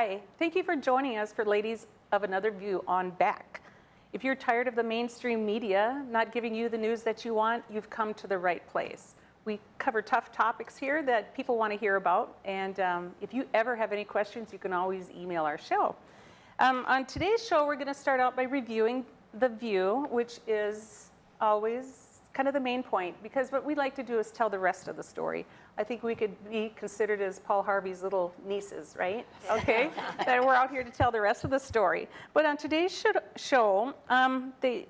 Hi, thank you for joining us for Ladies of Another View on Back. If you're tired of the mainstream media not giving you the news that you want, you've come to the right place. We cover tough topics here that people want to hear about, and if you ever have any questions, you can always email our show. On today's show, we're going to start out by reviewing The View, which is always kind of the main point, because what we like to do is tell the rest of the story. I think we could be considered as Paul Harvey's little nieces, right? Okay, that we're out here to tell the rest of the story. But on today's show, they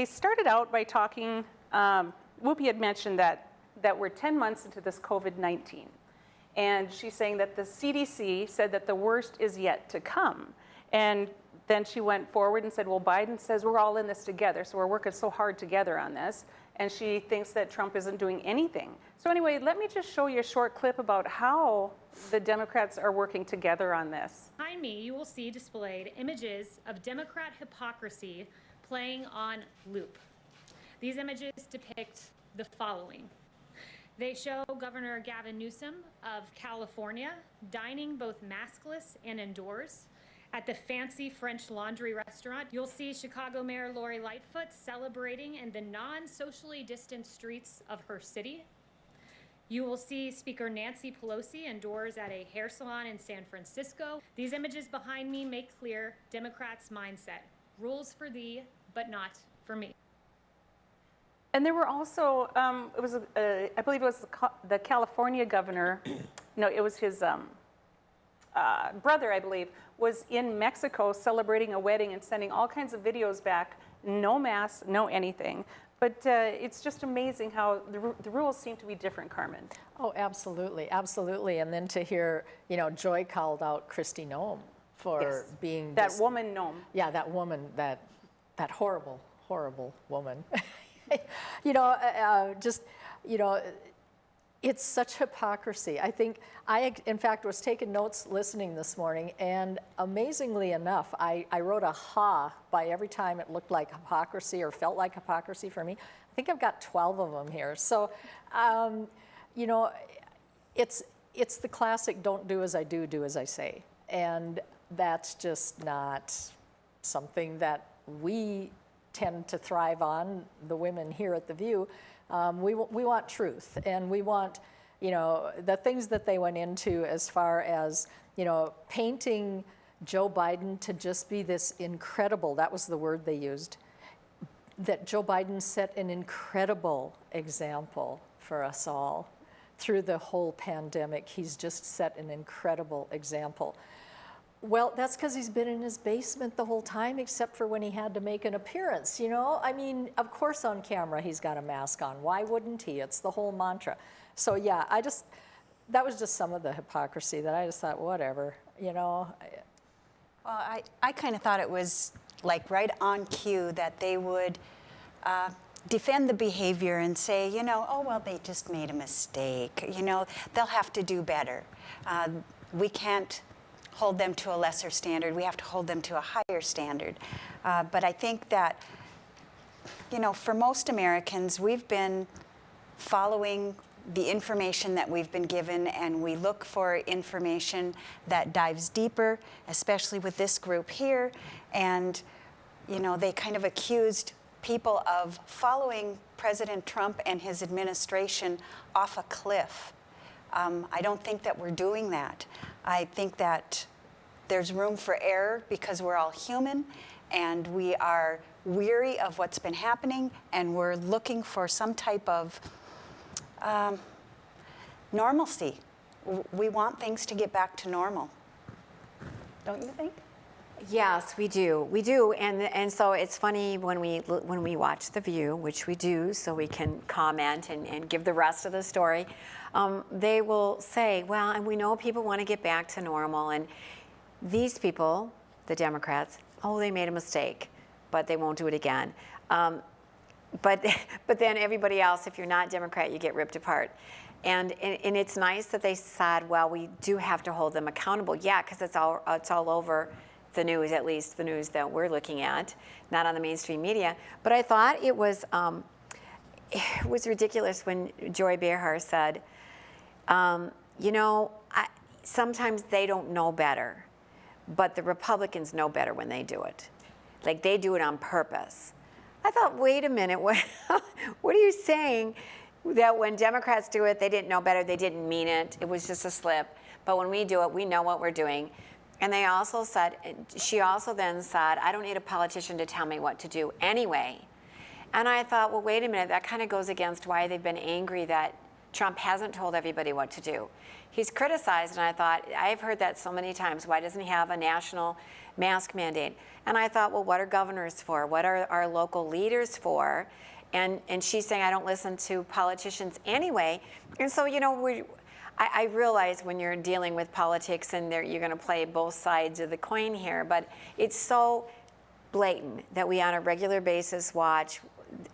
started out by talking, Whoopi had mentioned that we're 10 months into this COVID-19. And she's saying that the CDC said that the worst is yet to come. And then she went forward and said, well, Biden says we're all in this together, so we're working so hard together on this. And she thinks that Trump isn't doing anything. So anyway, let me just show you a short clip about how the Democrats are working together on this. Behind me, you will see displayed images of Democrat hypocrisy playing on loop. These images depict the following. They show Governor Gavin Newsom of California dining both maskless and indoors at the fancy French Laundry restaurant. You'll see Chicago Mayor Lori Lightfoot celebrating in the non-socially distant streets of her city. You will see Speaker Nancy Pelosi indoors at a hair salon in San Francisco. These images behind me make clear Democrats' mindset. Rules for thee, but not for me. And there were also, I believe it was the California governor, no, it was his brother, I believe, was in Mexico celebrating a wedding and sending all kinds of videos back, no mask, no anything. But it's just amazing how the rules seem to be different, Carmen. Oh, absolutely, absolutely. And then to hear, you know, Joy called out Kristi Noem for being that woman Noem. Yeah, that woman, that horrible, horrible woman. You know, just, you know, it's such hypocrisy. I think in fact, was taking notes listening this morning, and amazingly enough, I wrote a ha by every time it looked like hypocrisy or felt like hypocrisy for me. I think I've got 12 of them here. So, you know, it's the classic don't do as I do, do as I say. And that's just not something that we tend to thrive on, the women here at The View. We want truth, and we want, you know, the things that they went into as far as, you know, painting Joe Biden to just be this incredible, that was the word they used, that Joe Biden set an incredible example for us all through the whole pandemic. He's just set an incredible example. Well, that's because he's been in his basement the whole time, except for when he had to make an appearance, you know? I mean, of course on camera he's got a mask on. Why wouldn't he? It's the whole mantra. So yeah, that was just some of the hypocrisy that I just thought, whatever, you know? Well, I kind of thought it was like right on cue that they would defend the behavior and say, you know, oh, well, they just made a mistake. You know, they'll have to do better. We can't hold them to a lesser standard. We have to hold them to a higher standard. But I think that, you know, for most Americans, we've been following the information that we've been given, and we look for information that dives deeper, especially with this group here. And, you know, they kind of accused people of following President Trump and his administration off a cliff. I don't think that we're doing that. I think that there's room for error because we're all human, and we are weary of what's been happening, and we're looking for some type of normalcy. We want things to get back to normal. Don't you think? Yes, we do. We do, and so it's funny when we watch The View, which we do, so we can comment and give the rest of the story. They will say, well, and we know people want to get back to normal, and these people, the Democrats, oh, they made a mistake, but they won't do it again. But then everybody else, if you're not Democrat, you get ripped apart. And it's nice that they said, well, we do have to hold them accountable. Yeah, because it's all over the news, at least the news that we're looking at, not on the mainstream media. But I thought it was ridiculous when Joy Behar said, you know, sometimes they don't know better, but the Republicans know better when they do it. Like they do it on purpose. I thought, wait a minute, what are you saying? That when Democrats do it, they didn't know better, they didn't mean it, it was just a slip. But when we do it, we know what we're doing. And they also said, she also then said, I don't need a politician to tell me what to do anyway. And I thought, well, wait a minute, that kind of goes against why they've been angry that Trump hasn't told everybody what to do. He's criticized, and I thought, I've heard that so many times, why doesn't he have a national mask mandate? And I thought, well, what are governors for? What are our local leaders for? And she's saying, I don't listen to politicians anyway. And so, you know, I realize when you're dealing with politics and you're going to play both sides of the coin here, but it's so blatant that we on a regular basis watch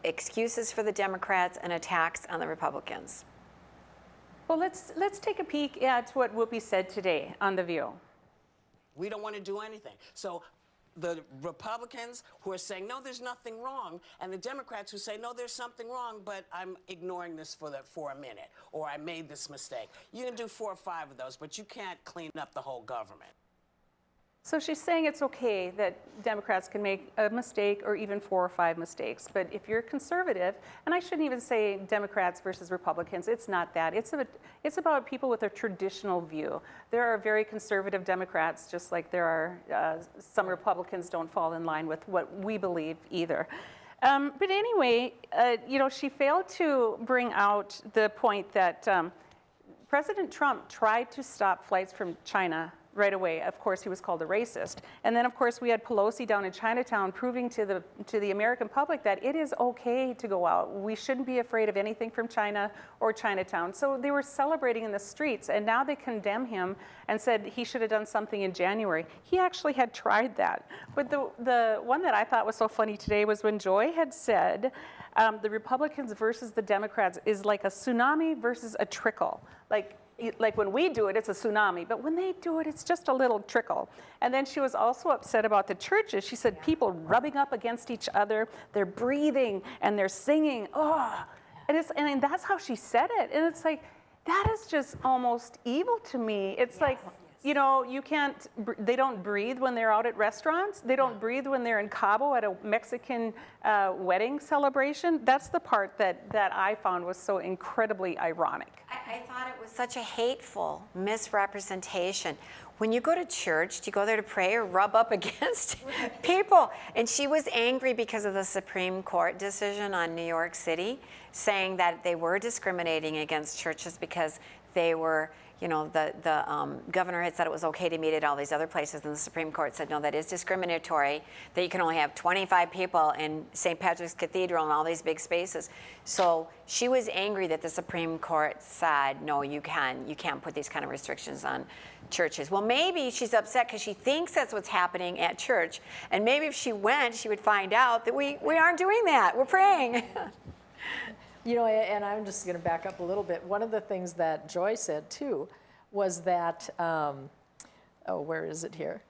excuses for the Democrats and attacks on the Republicans. Well, let's take a peek at what Whoopi said today on The View. We don't want to do anything. So the Republicans who are saying, no, there's nothing wrong, and the Democrats who say, no, there's something wrong, but I'm ignoring this for a minute, or I made this mistake. You can do 4 or 5 of those, but you can't clean up the whole government. So she's saying it's okay that Democrats can make a mistake or even 4 or 5 mistakes. But if you're conservative, and I shouldn't even say Democrats versus Republicans, it's not that. It's about people with a traditional view. There are very conservative Democrats, just like there are some Republicans don't fall in line with what we believe either. But anyway, you know, she failed to bring out the point that President Trump tried to stop flights from China right away. Of course, he was called a racist. And then, of course, we had Pelosi down in Chinatown proving to the American public that it is okay to go out. We shouldn't be afraid of anything from China or Chinatown. So they were celebrating in the streets, and now they condemn him and said he should have done something in January. He actually had tried that. But the one that I thought was so funny today was when Joy had said, the Republicans versus the Democrats is like a tsunami versus a trickle. Like when we do it, it's a tsunami, but when they do it, it's just a little trickle. And then she was also upset about the churches. She said people rubbing up against each other, they're breathing and they're singing, oh. And that's how she said it. And it's like, that is just almost evil to me. It's like, you know, they don't breathe when they're out at restaurants. They don't breathe when they're in Cabo at a Mexican wedding celebration. That's the part that I found was so incredibly ironic. I thought it was such a hateful misrepresentation. When you go to church, do you go there to pray or rub up against people? And she was angry because of the Supreme Court decision on New York City, saying that they were discriminating against churches because they were, you know, the governor had said it was okay to meet at all these other places, and the Supreme Court said, no, that is discriminatory, that you can only have 25 people in St. Patrick's Cathedral and all these big spaces. So she was angry that the Supreme Court said, no, you can't put these kind of restrictions on churches. Well, maybe she's upset because she thinks that's what's happening at church, and maybe if she went, she would find out that we aren't doing that. We're praying. You know, and I'm just going to back up a little bit. One of the things that Joy said, too, was that, where is it here?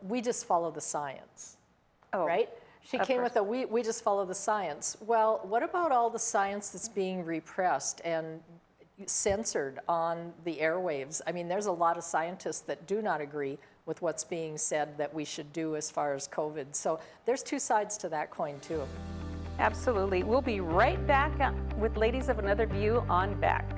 We just follow the science, right? She came with we just follow the science. Well, what about all the science that's being repressed and censored on the airwaves? I mean, there's a lot of scientists that do not agree with what's being said that we should do as far as COVID. So there's 2 sides to that coin, too. Absolutely. We'll be right back with Ladies of Another View on Back.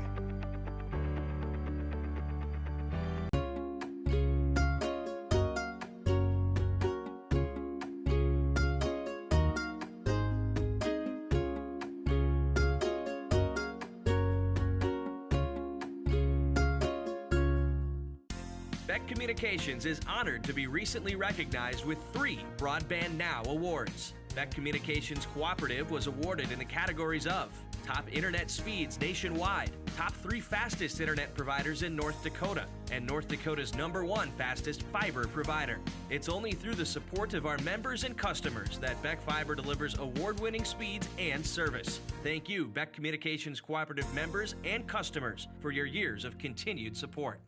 Beck Communications is honored to be recently recognized with 3 Broadband Now awards. Beck Communications Cooperative was awarded in the categories of Top Internet Speeds Nationwide, Top 3 Fastest Internet Providers in North Dakota, and North Dakota's #1 Fastest Fiber Provider. It's only through the support of our members and customers that Beck Fiber delivers award-winning speeds and service. Thank you, Beck Communications Cooperative members and customers, for your years of continued support.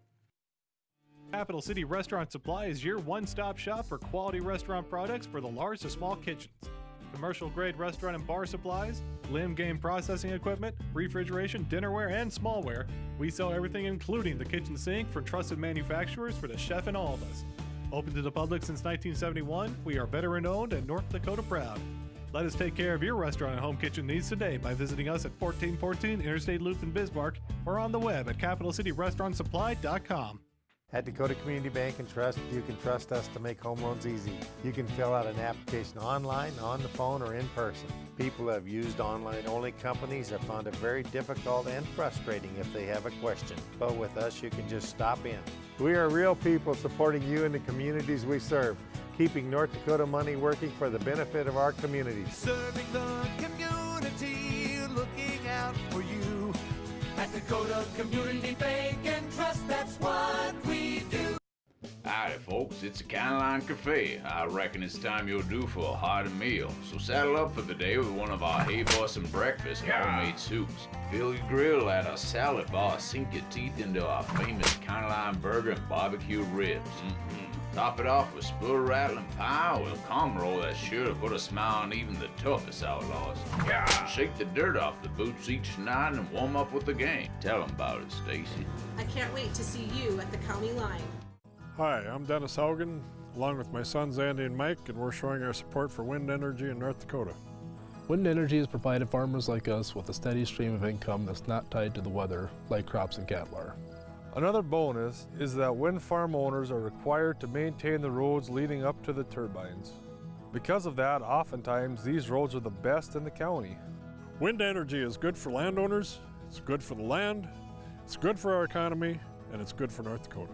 Capital City Restaurant Supply is your one-stop shop for quality restaurant products for the large to small kitchens. commercial-grade restaurant and bar supplies, limb game processing equipment, refrigeration, dinnerware, and smallware. We sell everything including the kitchen sink from trusted manufacturers for the chef in all of us. Open to the public since 1971, we are veteran-owned and North Dakota proud. Let us take care of your restaurant and home kitchen needs today by visiting us at 1414 Interstate Loop in Bismarck or on the web at capitalcityrestaurantsupply.com. At Dakota Community Bank and Trust, you can trust us to make home loans easy. You can fill out an application online, on the phone, or in person. People who have used online-only companies have found it very difficult and frustrating if they have a question. But with us, you can just stop in. We are real people supporting you and the communities we serve, keeping North Dakota money working for the benefit of our communities. Serving the community, looking out for you. At Dakota Community Bank and Trust, that's what we do. Howdy folks, it's the Caroline Cafe. I reckon it's time you're due for a hearty meal. So saddle up for the day with one of our Hey Boston breakfast homemade soups. Fill your grill at our salad bar, sink your teeth into our famous Caroline burger and barbecue ribs. Top it off with spoon rattling pie with a cum roll that's sure to put a smile on even the toughest outlaws. Shake the dirt off the boots each night and warm up with the gang. Tell them about it, Stacy. I can't wait to see you at the county line. Hi, I'm Dennis Haugen, along with my sons Andy and Mike, and we're showing our support for wind energy in North Dakota. Wind energy has provided farmers like us with a steady stream of income that's not tied to the weather, like crops and cattle are. Another bonus is that wind farm owners are required to maintain the roads leading up to the turbines. Because of that, oftentimes these roads are the best in the county. Wind energy is good for landowners, it's good for the land, it's good for our economy, and it's good for North Dakota.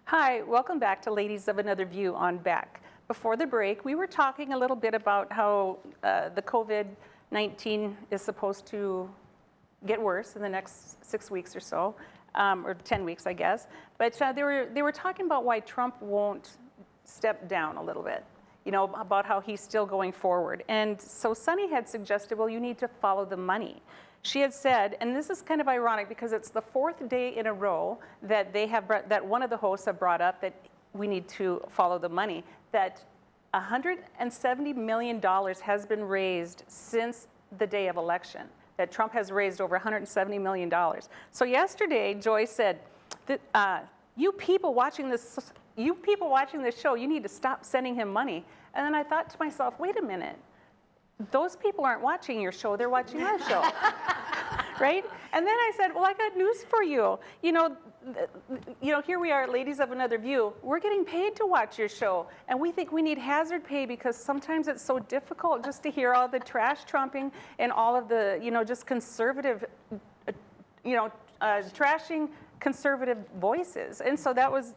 Hi, welcome back to Ladies of Another View on Back. Before the break, we were talking a little bit about how the COVID-19 is supposed to get worse in the next 6 weeks or so, or 10 weeks, I guess. But they were talking about why Trump won't step down a little bit, you know, about how he's still going forward. And so Sunny had suggested, well, you need to follow the money. She had said, and this is kind of ironic because it's the fourth day in a row that that one of the hosts have brought up that we need to follow the money, that $170 million has been raised since the day of election, that Trump has raised over $170 million. So yesterday, Joy said, that, you people watching this show, you need to stop sending him money. And then I thought to myself, wait a minute. Those people aren't watching your show, they're watching our show, right? And then I said, well, I got news for you. You know, here we are at Ladies of Another View. We're getting paid to watch your show, and we think we need hazard pay because sometimes it's so difficult just to hear all the trash trumping and all of the, just conservative, trashing conservative voices. And so that was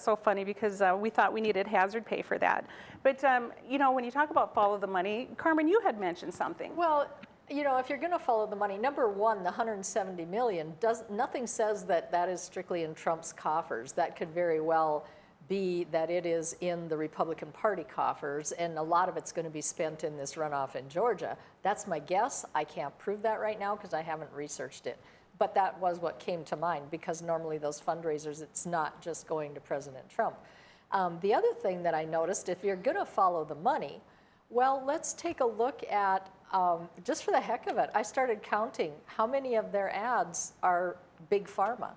so funny because we thought we needed hazard pay for that. But, when you talk about follow the money, Carmen, you had mentioned something. Well, if you're going to follow the money, number one, the $170 million, nothing says that that is strictly in Trump's coffers. That could very well be that it is in the Republican Party coffers, and a lot of it's going to be spent in this runoff in Georgia. That's my guess. I can't prove that right now because I haven't researched it. But that was what came to mind because normally those fundraisers, it's not just going to President Trump. The other thing that I noticed, if you're going to follow the money, well, let's take a look at, just for the heck of it, I started counting how many of their ads are Big Pharma.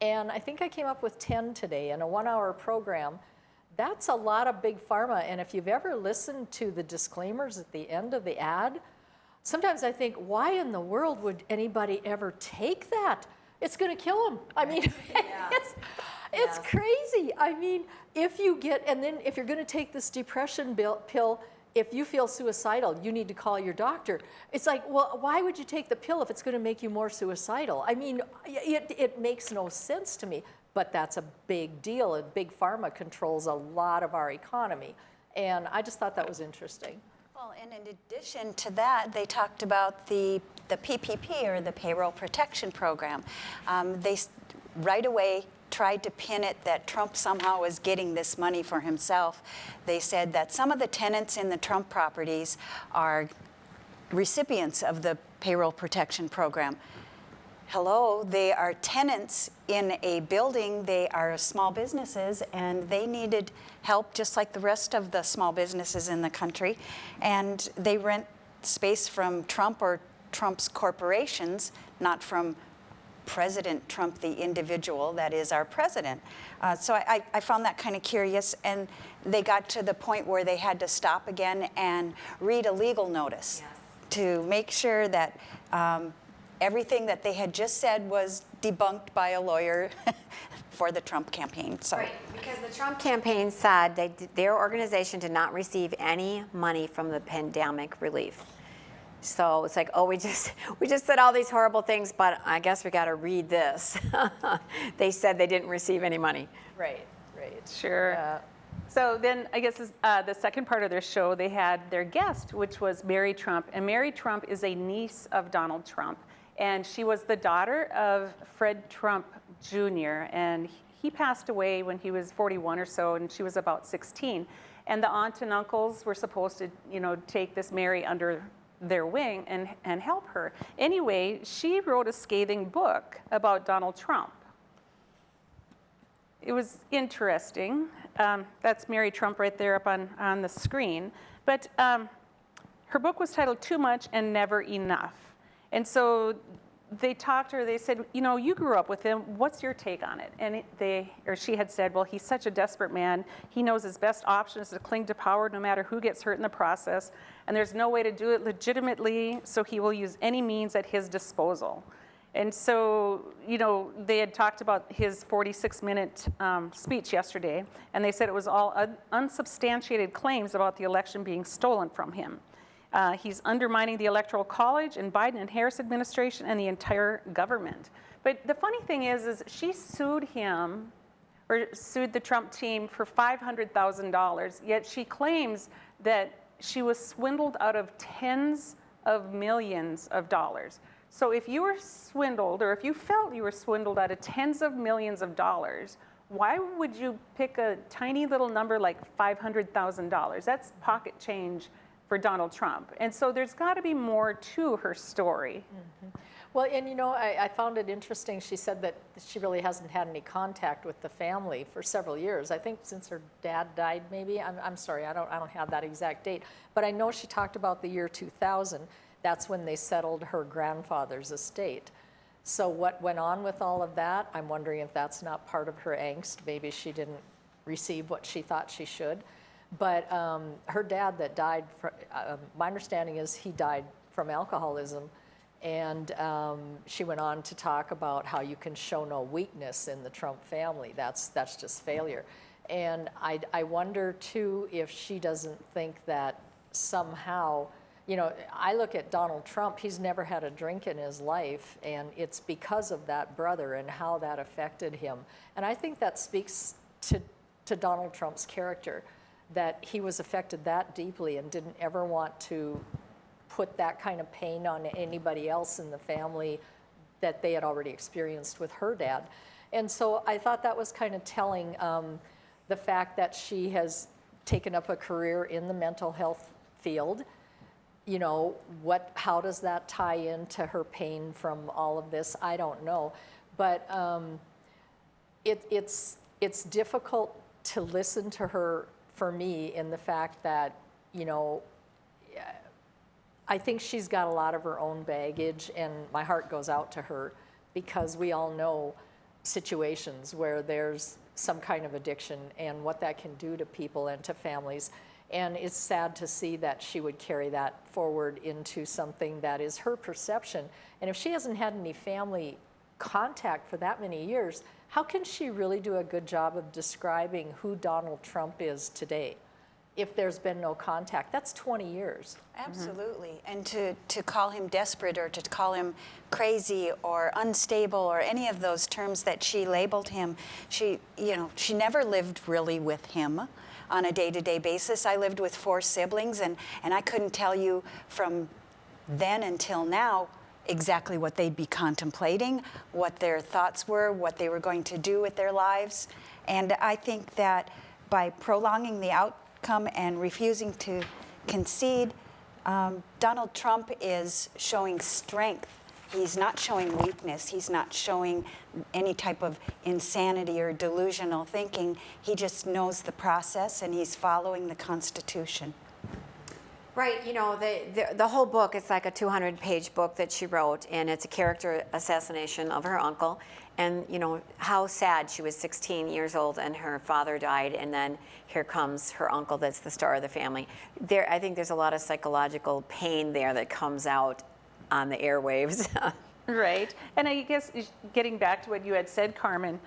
And I think I came up with 10 today in a 1-hour program. That's a lot of Big Pharma. And if you've ever listened to the disclaimers at the end of the ad, sometimes I think, why in the world would anybody ever take that? It's going to kill them. I mean, it's crazy. I mean, if you're going to take this depression pill, if you feel suicidal, you need to call your doctor. It's like, well, why would you take the pill if it's going to make you more suicidal? I mean, it makes no sense to me, but that's a big deal. And Big Pharma controls a lot of our economy. And I just thought that was interesting. Well, and in addition to that, they talked about the PPP, or the Payroll Protection Program. Right away tried to pin it that Trump somehow was getting this money for himself. They said that some of the tenants in the Trump properties are recipients of the Payroll Protection Program. Hello, they are tenants in a building, they are small businesses, and they needed help just like the rest of the small businesses in the country. And they rent space from Trump or Trump's corporations, not from President Trump, the individual that is our president. So I found that kind of curious, and they got to the point where they had to stop again and read a legal notice to make sure that everything that they had just said was debunked by a lawyer for the Trump campaign. So. Right, because the Trump campaign said their organization did not receive any money from the pandemic relief. So it's like, oh, we just said all these horrible things, but I guess we got to read this. They said they didn't receive any money. Right. Sure. So then I guess the second part of their show, they had their guest, which was Mary Trump. And Mary Trump is a niece of Donald Trump. And she was the daughter of Fred Trump Jr. And he passed away when he was 41 or so, and she was about 16. And the aunt and uncles were supposed to, take this Mary under their wing and help her. Anyway, she wrote a scathing book about Donald Trump. It was interesting. That's Mary Trump right there up on the screen. But her book was titled Too Much and Never Enough. And so they talked to her, they said, you grew up with him, what's your take on it? And she had said, well, he's such a desperate man. He knows his best option is to cling to power no matter who gets hurt in the process. And there's no way to do it legitimately, so he will use any means at his disposal. And so, they had talked about his 46-minute speech yesterday, and they said it was all unsubstantiated claims about the election being stolen from him. He's undermining the Electoral College and Biden and Harris administration and the entire government. But the funny thing is she sued him, or sued the Trump team for $500,000, yet she claims that she was swindled out of tens of millions of dollars. So if you were swindled, or if you felt you were swindled out of tens of millions of dollars, why would you pick a tiny little number like $500,000? That's pocket change for Donald Trump. And so there's got to be more to her story. Mm-hmm. Well, and I found it interesting. She said that she really hasn't had any contact with the family for several years. I think since her dad died, maybe. I'm sorry, I don't have that exact date. But I know she talked about the year 2000. That's when they settled her grandfather's estate. So what went on with all of that? I'm wondering if that's not part of her angst. Maybe she didn't receive what she thought she should. But her dad that died, my understanding is he died from alcoholism. And she went on to talk about how you can show no weakness in the Trump family. That's just failure. And I wonder, too, if she doesn't think that somehow, I look at Donald Trump, he's never had a drink in his life, and it's because of that brother and how that affected him. And I think that speaks to Donald Trump's character, that he was affected that deeply and didn't ever want to put that kind of pain on anybody else in the family that they had already experienced with her dad. And so I thought that was kind of telling, the fact that she has taken up a career in the mental health field. How does that tie into her pain from all of this? I don't know. But it's difficult to listen to her, for me, in the fact that, I think she's got a lot of her own baggage, and my heart goes out to her because we all know situations where there's some kind of addiction and what that can do to people and to families. And it's sad to see that she would carry that forward into something that is her perception. And if she hasn't had any family contact for that many years, how can she really do a good job of describing who Donald Trump is today? if there's been no contact. That's 20 years. Absolutely. And to call him desperate or to call him crazy or unstable or any of those terms that she labeled him, she never lived really with him on a day-to-day basis. I lived with 4 siblings, and I couldn't tell you from then until now exactly what they'd be contemplating, what their thoughts were, what they were going to do with their lives. And I think that by prolonging the outcome and refusing to concede, Donald Trump is showing strength. He's not showing weakness. He's not showing any type of insanity or delusional thinking. He just knows the process, and he's following the Constitution. Right, you know, the whole book, it's like a 200-page book that she wrote, and it's a character assassination of her uncle. And, you know, how sad. She was 16 years old and her father died, and then here comes her uncle that's the star of the family. I think there's a lot of psychological pain there that comes out on the airwaves. Right. And I guess getting back to what you had said, Carmen,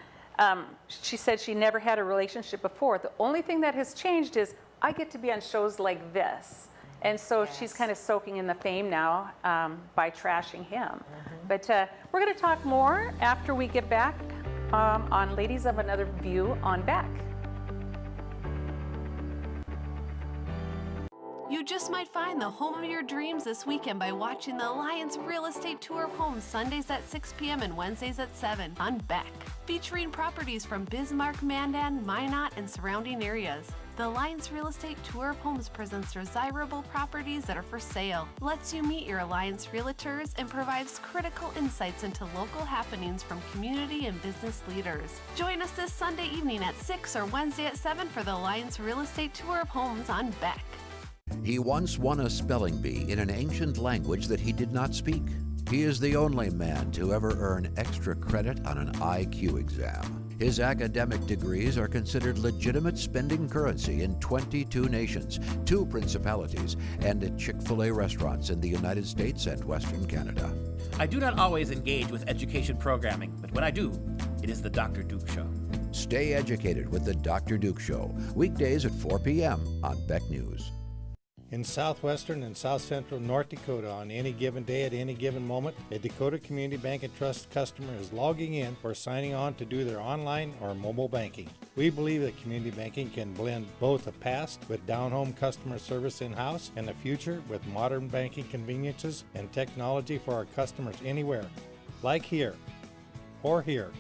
she said she never had a relationship before. The only thing that has changed is I get to be on shows like this. And so she's kind of soaking in the fame now by trashing him. But we're going to talk more after we get back on Ladies of Another View on Beck. You just might find the home of your dreams this weekend by watching the Alliance Real Estate Tour of Homes Sundays at 6 p.m. and Wednesdays at 7 on Beck, featuring properties from Bismarck, Mandan, Minot, and surrounding areas. The Alliance Real Estate Tour of Homes presents desirable properties that are for sale, lets you meet your Alliance realtors, and provides critical insights into local happenings from community and business leaders. Join us this Sunday evening at 6 or Wednesday at 7 for the Alliance Real Estate Tour of Homes on Beck. He once won a spelling bee in an ancient language that he did not speak. He is the only man to ever earn extra credit on an IQ exam. His academic degrees are considered legitimate spending currency in 22 nations, 2 principalities, and at Chick-fil-A restaurants in the United States and Western Canada. I do not always engage with education programming, but when I do, it is the Dr. Duke Show. Stay educated with the Dr. Duke Show, weekdays at 4 p.m. on Beck News. In southwestern and south central North Dakota, on any given day at any given moment, a Dakota Community Bank and Trust customer is logging in or signing on to do their online or mobile banking. We believe that community banking can blend both the past with down-home customer service in-house and the future with modern banking conveniences and technology for our customers anywhere, like here or here,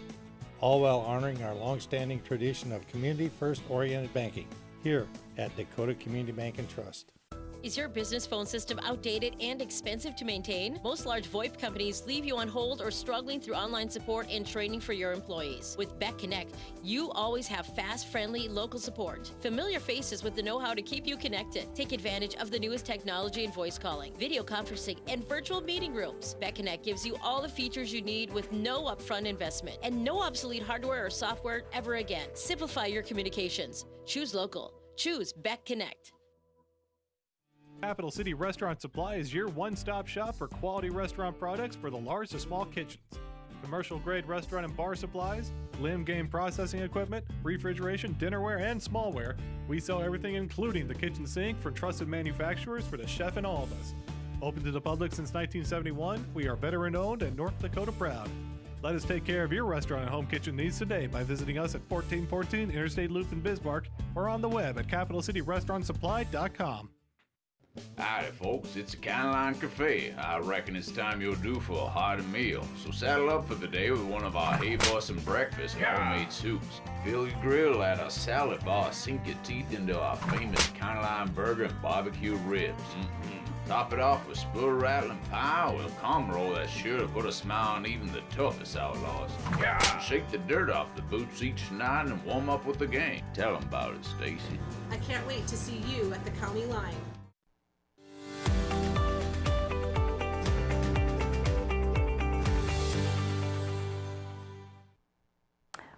all while honoring our long-standing tradition of community-first oriented banking here at Dakota Community Bank and Trust. Is your business phone system outdated and expensive to maintain? Most large VoIP companies leave you on hold or struggling through online support and training for your employees. With Beck Connect, you always have fast, friendly, local support. Familiar faces with the know-how to keep you connected. Take advantage of the newest technology in voice calling, video conferencing, and virtual meeting rooms. Beck Connect gives you all the features you need with no upfront investment and no obsolete hardware or software ever again. Simplify your communications. Choose local. Choose Beck Connect. Capital City Restaurant Supply is your one-stop shop for quality restaurant products for the large to small kitchens. Commercial-grade restaurant and bar supplies, limb game processing equipment, refrigeration, dinnerware, and smallware. We sell everything including the kitchen sink from trusted manufacturers for the chef in all of us. Open to the public since 1971, we are veteran-owned and North Dakota proud. Let us take care of your restaurant and home kitchen needs today by visiting us at 1414 Interstate Loop in Bismarck or on the web at capitalcityrestaurantsupply.com. Howdy folks, it's the County Line Cafe. I reckon it's time you're due for a hearty meal. So saddle up for the day with one of our Hey Boyson breakfast and homemade soups. Fill your grill at a salad bar, sink your teeth into our famous County Line burger and barbecue ribs. Top it off with spoon rattling pie with a calm roll that's sure to put a smile on even the toughest outlaws. Shake the dirt off the boots each night and warm up with the game. Tell them about it, Stacy. I can't wait to see you at the county line.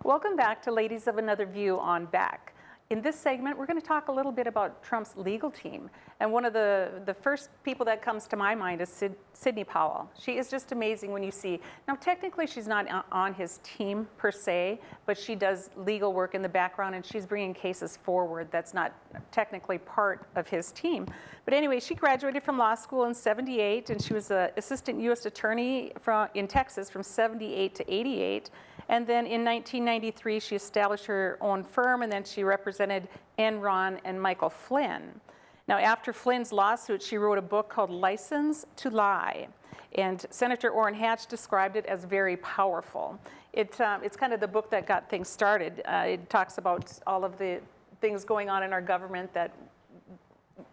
Welcome back to Ladies of Another View on Beck. In this segment, we're going to talk a little bit about Trump's legal team. And one of the first people that comes to my mind is Sidney Powell. She is just amazing when you see, now technically she's not on his team per se, but she does legal work in the background and she's bringing cases forward that's not technically part of his team. But anyway, she graduated from law school in '78 and she was an assistant U.S. attorney in Texas from '78 to '88. And then in 1993, she established her own firm, and then she represented Enron and Michael Flynn. Now, after Flynn's lawsuit, she wrote a book called License to Lie, and Senator Orrin Hatch described it as very powerful. It's kind of the book that got things started. It talks about all of the things going on in our government that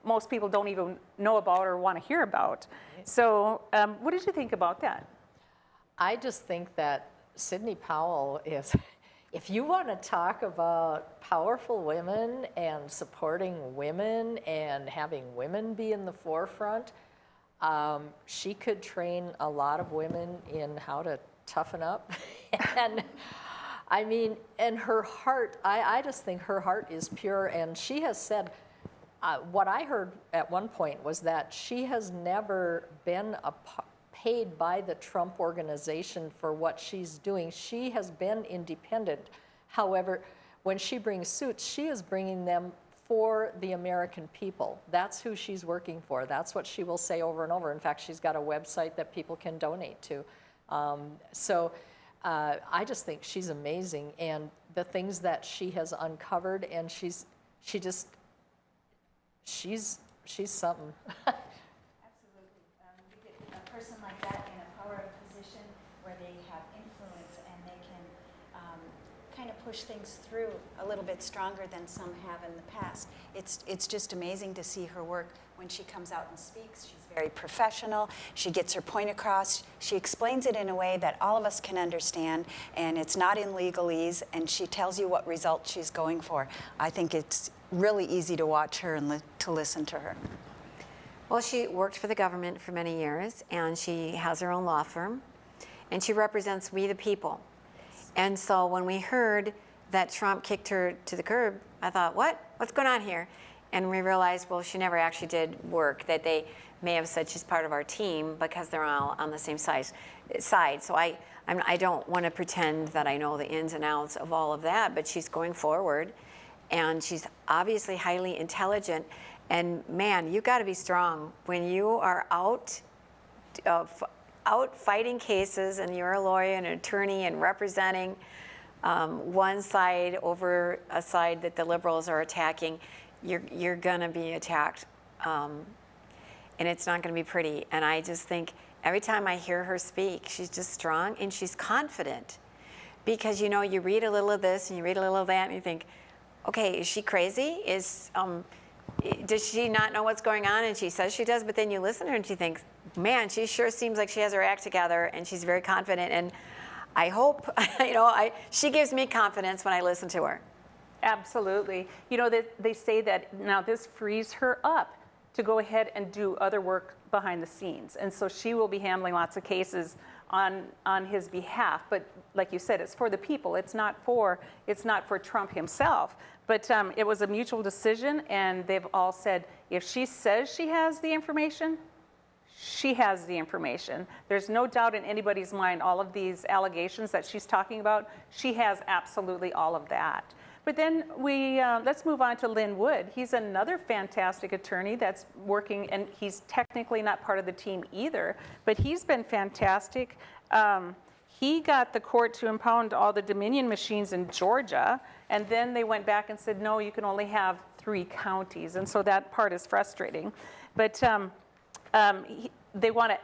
most people don't even know about or want to hear about. So what did you think about that? I just think that Sidney Powell is, if you want to talk about powerful women and supporting women and having women be in the forefront, she could train a lot of women in how to toughen up. And I mean, and her heart, I just think her heart is pure. And she has said, what I heard at one point was that she has never been paid by the Trump organization for what she's doing. She has been independent. However, when she brings suits, she is bringing them for the American people. That's who she's working for. That's what she will say over and over. In fact, she's got a website that people can donate to. I just think she's amazing, and the things that she has uncovered, and she's something. A person like that in a power position where they have influence and they can kind of push things through a little bit stronger than some have in the past. It's just amazing to see her work when she comes out and speaks. She's very professional. She gets her point across. She explains it in a way that all of us can understand, and it's not in legalese, and she tells you what result she's going for. I think it's really easy to watch her and to listen to her. Well, she worked for the government for many years, and she has her own law firm, and she represents we the people. And so when we heard that Trump kicked her to the curb, I thought, what's going on here? And we realized, well, she never actually did work, that they may have said she's part of our team because they're all on the same side. So I don't want to pretend that I know the ins and outs of all of that, but she's going forward, and she's obviously highly intelligent. And man, you got to be strong when you are out fighting cases, and you're a lawyer and an attorney and representing one side over a side that the liberals are attacking. You're going to be attacked, and it's not going to be pretty. And I just think every time I hear her speak, she's just strong and she's confident, because you know, you read a little of this and you read a little of that, and you think, okay, is she crazy? Does she not know what's going on? And she says she does, but then you listen to her and she thinks, man, she sure seems like she has her act together, and she's very confident. And I hope, she gives me confidence when I listen to her. Absolutely. You know, they say that now this frees her up to go ahead and do other work behind the scenes. And so she will be handling lots of cases on his behalf. But like you said, it's for the people. It's not for Trump himself. But it was a mutual decision, and they've all said, if she says she has the information, she has the information. There's no doubt in anybody's mind, all of these allegations that she's talking about, she has absolutely all of that. But then let's move on to Lin Wood. He's another fantastic attorney that's working, and he's technically not part of the team either, but he's been fantastic. He got the court to impound all the Dominion machines in Georgia, and then they went back and said, no, you can only have 3 counties, and so that part is frustrating. But they want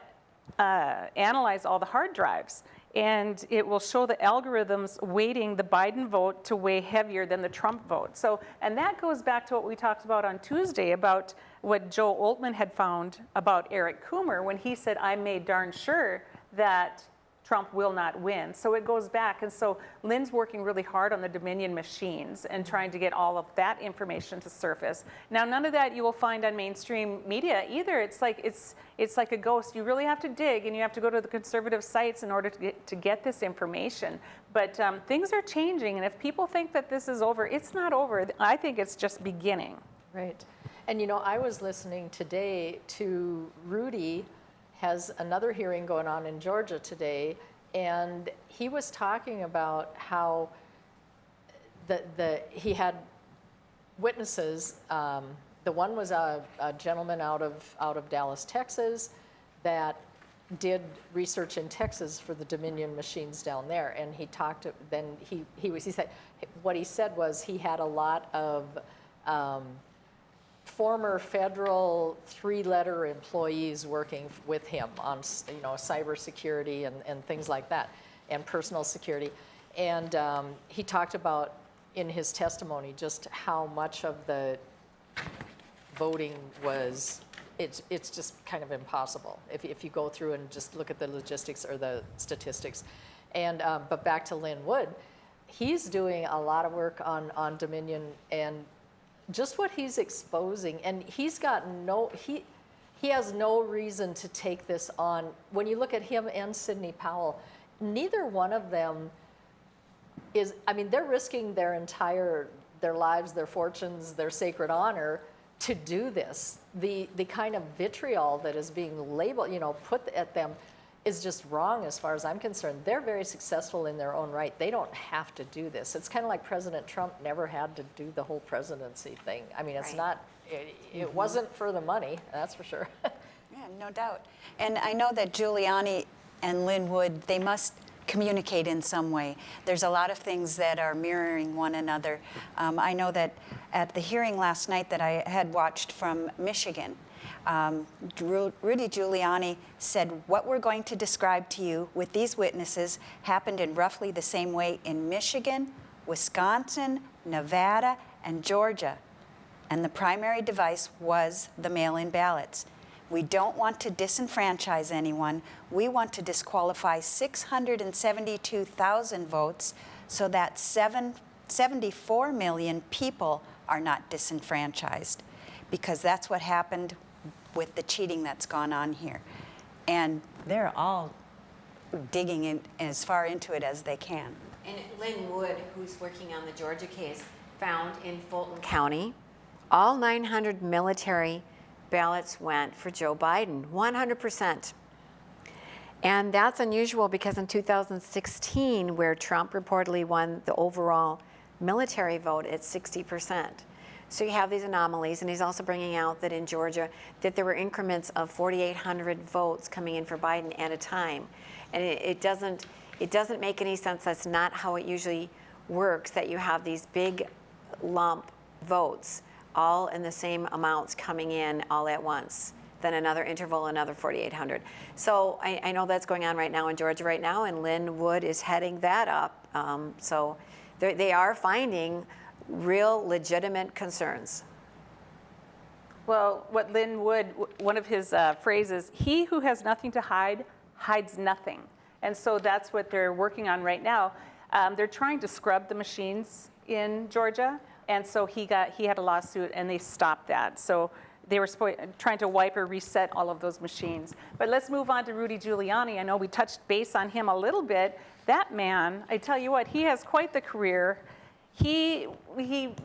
to analyze all the hard drives, and it will show the algorithms weighting the Biden vote to weigh heavier than the Trump vote. So, and that goes back to what we talked about on Tuesday about what Joe Oltmann had found about Eric Coomer when he said, I made darn sure that Trump will not win. So it goes back. And so Lynn's working really hard on the Dominion machines and trying to get all of that information to surface. Now, none of that you will find on mainstream media either. It's like a ghost. You really have to dig, and you have to go to the conservative sites in order to get this information. But things are changing, and if people think that this is over, it's not over. I think it's just beginning. Right. And you know, I was listening today to Rudy has another hearing going on in Georgia today, and he was talking about how he had witnesses. The one was a gentleman out of Dallas, Texas, that did research in Texas for the Dominion machines down there, and he talked. Then he said what he said was he had a lot of former federal three-letter employees working with him on, you know, cybersecurity and things like that, and personal security. And he talked about in his testimony just how much of the voting was, it's just kind of impossible if you go through and just look at the logistics or the statistics. And but back to Lynn Wood, he's doing a lot of work on Dominion, and just what he's exposing, and he's got he has no reason to take this on. When you look at him and Sidney Powell, neither one of them is, I mean, they're risking their lives, their fortunes, their sacred honor to do this. The kind of vitriol that is being labeled, you know, put at them is just wrong as far as I'm concerned. They're very successful in their own right. They don't have to do this. It's kind of like President Trump never had to do the whole presidency thing. I mean, it's not, it wasn't for the money, that's for sure. Yeah, no doubt. And I know that Giuliani and Lynn Wood, they must communicate in some way. There's a lot of things that are mirroring one another. I know that at the hearing last night that I had watched from Michigan, Rudy Giuliani said, what we're going to describe to you with these witnesses happened in roughly the same way in Michigan, Wisconsin, Nevada, and Georgia. And the primary device was the mail-in ballots. We don't want to disenfranchise anyone. We want to disqualify 672,000 votes so that 74 million people are not disenfranchised, because that's what happened with the cheating that's gone on here. And they're all digging in as far into it as they can. And Lynn Wood, who's working on the Georgia case, found in Fulton County, all 900 military ballots went for Joe Biden, 100%. And that's unusual because in 2016, where Trump reportedly won the overall military vote at 60%. So you have these anomalies, and he's also bringing out that in Georgia that there were increments of 4,800 votes coming in for Biden at a time. And it doesn't make any sense. That's not how it usually works, that you have these big lump votes all in the same amounts coming in all at once. Then another interval, another 4,800. So I know that's going on right now in Georgia right now, and Lynn Wood is heading that up. So they are finding real legitimate concerns. Well, what Lynn Wood, one of his phrases, he who has nothing to hide, hides nothing. And so that's what they're working on right now. They're trying to scrub the machines in Georgia, and so he had a lawsuit, and they stopped that. So they were trying to wipe or reset all of those machines. But let's move on to Rudy Giuliani. I know we touched base on him a little bit. That man, I tell you what, he has quite the career. He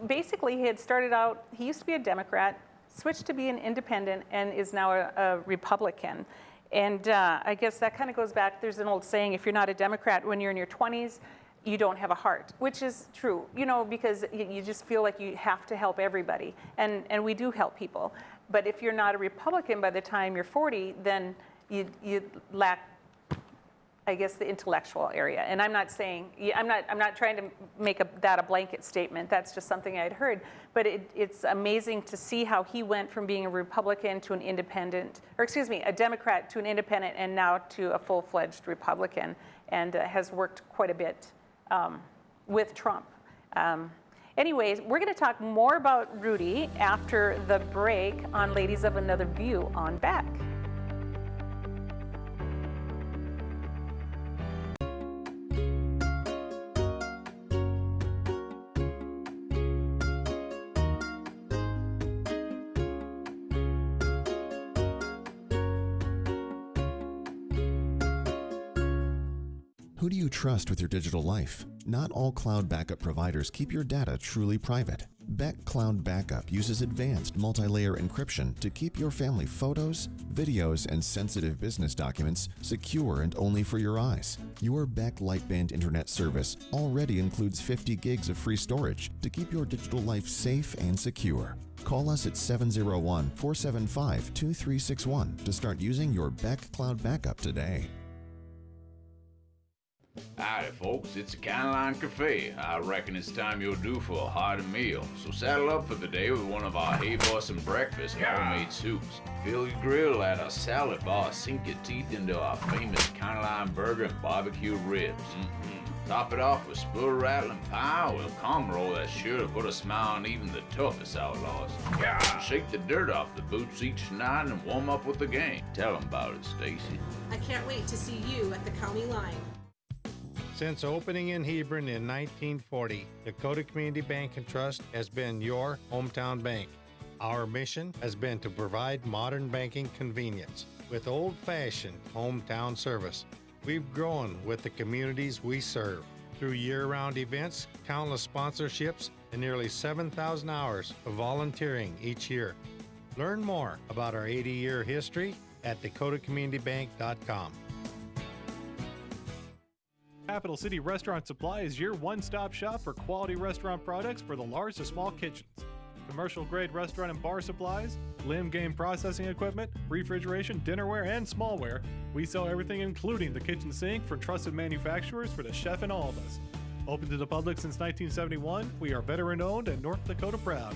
basically had started out, he used to be a Democrat, switched to be an independent, and is now a Republican. And I guess that kind of goes back, there's an old saying, if you're not a Democrat when you're in your 20s, you don't have a heart, which is true, you know, because you just feel like you have to help everybody. And we do help people. But if you're not a Republican by the time you're 40, then you lack, I guess, the intellectual area. And I'm not saying, I'm not trying to make that a blanket statement. That's just something I'd heard. But it's amazing to see how he went from being a Republican to an independent, or excuse me, a Democrat to an independent, and now to a full-fledged Republican, and has worked quite a bit with Trump. Anyways, we're going to talk more about Rudy after the break on Ladies of Another View on Back. Who do you trust with your digital life? Not all cloud backup providers keep your data truly private. Beck Cloud Backup uses advanced multi-layer encryption to keep your family photos, videos, and sensitive business documents secure and only for your eyes. Your Beck Lightband Internet service already includes 50 gigs of free storage to keep your digital life safe and secure. Call us at 701-475-2361 to start using your Beck Cloud Backup today. Howdy, folks. It's a County Cafe. I reckon it's time you're due for a hearty meal. So saddle up for the day with one of our Hey Boss'em breakfast and homemade soups. Fill your grill at our salad bar. Sink your teeth into our famous County Line burger and barbecue ribs. Top it off with spur rattling pie with a combo roll that's sure to put a smile on even the toughest outlaws. Shake the dirt off the boots each night and warm up with the gang. Tell them about it, Stacy. I can't wait to see you at the county line. Since opening in Hebron in 1940, Dakota Community Bank and Trust has been your hometown bank. Our mission has been to provide modern banking convenience with old-fashioned hometown service. We've grown with the communities we serve through year-round events, countless sponsorships, and nearly 7,000 hours of volunteering each year. Learn more about our 80-year history at dakotacommunitybank.com. Capital City Restaurant Supply is your one-stop shop for quality restaurant products for the large to small kitchens. Commercial-grade restaurant and bar supplies, limb game processing equipment, refrigeration, dinnerware, and smallware. We sell everything including the kitchen sink from trusted manufacturers for the chef in all of us. Open to the public since 1971, we are veteran-owned and North Dakota proud.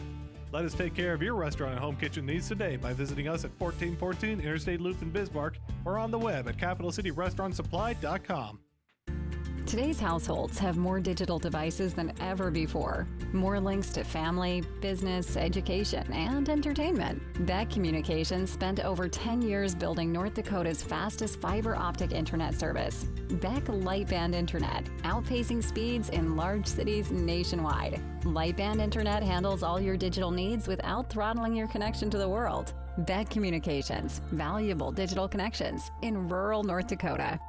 Let us take care of your restaurant and home kitchen needs today by visiting us at 1414 Interstate Loop in Bismarck or on the web at capitalcityrestaurantsupply.com. Today's households have more digital devices than ever before. More links to family, business, education, and entertainment. Beck Communications spent over 10 years building North Dakota's fastest fiber optic internet service. Beck Lightband Internet, outpacing speeds in large cities nationwide. Lightband Internet handles all your digital needs without throttling your connection to the world. Beck Communications, valuable digital connections in rural North Dakota.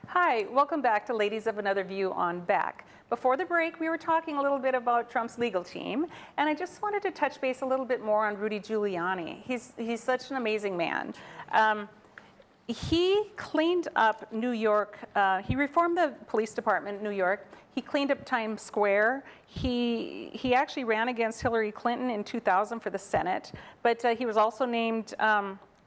Hi, welcome back to Ladies of Another View on Back. Before the break, we were talking a little bit about Trump's legal team, and I just wanted to touch base a little bit more on Rudy Giuliani. He's such an amazing man. He cleaned up New York. He reformed the police department in New York. He cleaned up Times Square. He actually ran against Hillary Clinton in 2000 for the Senate, but he was also named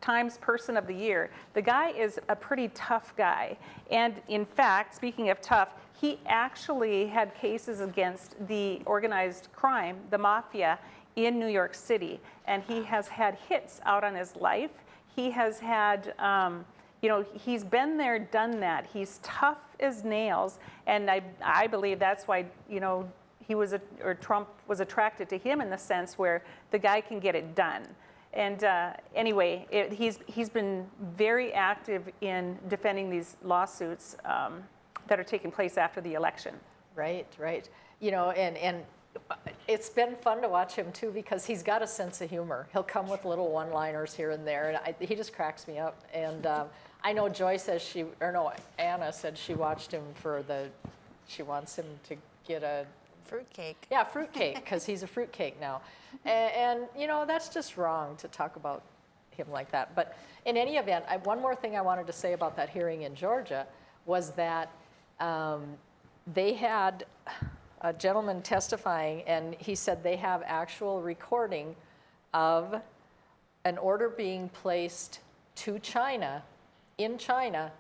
Times Person of the Year. The guy is a pretty tough guy. And in fact, speaking of tough, he actually had cases against the organized crime, the mafia, in New York City. And he has had hits out on his life. He has had, he's been there, done that. He's tough as nails. And I believe that's why, Trump was attracted to him in the sense where the guy can get it done. And anyway, he's been very active in defending these lawsuits that are taking place after the election. Right. And it's been fun to watch him too because he's got a sense of humor. He'll come with little one-liners here and there, and he just cracks me up. And I know Joy says Anna said she watched him she wants him to get a fruitcake. Yeah, fruitcake, because he's a fruitcake now. And that's just wrong to talk about him like that. But in any event, one more thing I wanted to say about that hearing in Georgia was that they had a gentleman testifying, and he said they have actual recording of an order being placed to China, in China,